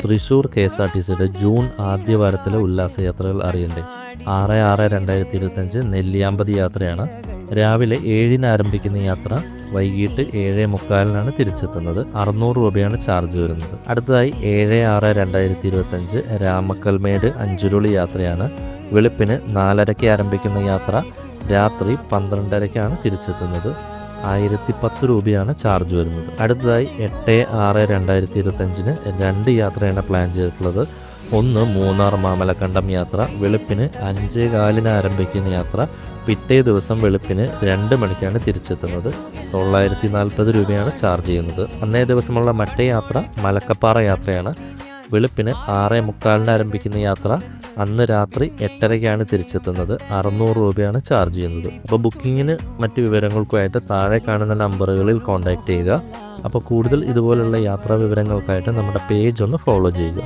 Thrissur KSRTCയുടെ June ആദ്യ വാരത്തിലെ ഉല്ലാസയാത്രകൾ അറിയണ്ടേ? 6/6/2025 നെല്ലിയാമ്പതി യാത്രയാണ്. രാവിലെ 7-ന് ആരംഭിക്കുന്ന യാത്ര വൈകിട്ട് 7:45-നാണ് തിരിച്ചെത്തുന്നത്. 600 രൂപയാണ് ചാർജ് വരുന്നത്. അടുത്തതായി 7/6/2025 രാമക്കൽമേട് അഞ്ചുരുളി യാത്രയാണ്. വെളുപ്പിന് 4:30-ക്ക് ആരംഭിക്കുന്ന യാത്ര രാത്രി 12:30-ക്കാണ് തിരിച്ചെത്തുന്നത്. 1010 രൂപയാണ് ചാർജ് വരുന്നത്. അടുത്തതായി 8/6/2025 2 യാത്രയാണ് പ്ലാൻ ചെയ്തിട്ടുള്ളത്. ഒന്ന് മൂന്നാർ മാമലക്കണ്ടം യാത്ര. വെളുപ്പിന് 5:15-ന് ആരംഭിക്കുന്ന യാത്ര പിറ്റേ ദിവസം വെളുപ്പിന് 2 മണിക്കാണ് തിരിച്ചെത്തുന്നത്. 940 രൂപയാണ് ചാർജ് ചെയ്യുന്നത്. അന്നേ ദിവസമുള്ള മറ്റേ യാത്ര മലക്കപ്പാറ യാത്രയാണ്. വെളുപ്പിന് 6:45-ന് ആരംഭിക്കുന്ന യാത്ര അന്ന് രാത്രി 8:30-ക്കാണ് തിരിച്ചെത്തുന്നത്. 600 രൂപയാണ് ചാർജ് ചെയ്യുന്നത്. അപ്പോൾ ബുക്കിങ്ങിന് മറ്റ് വിവരങ്ങൾക്കുമായിട്ട് താഴെ കാണുന്ന നമ്പറുകളിൽ കോൺടാക്റ്റ് ചെയ്യുക. അപ്പോൾ കൂടുതൽ ഇതുപോലുള്ള യാത്രാ വിവരങ്ങൾക്കായിട്ട് നമ്മുടെ പേജ് ഒന്ന് ഫോളോ ചെയ്യുക.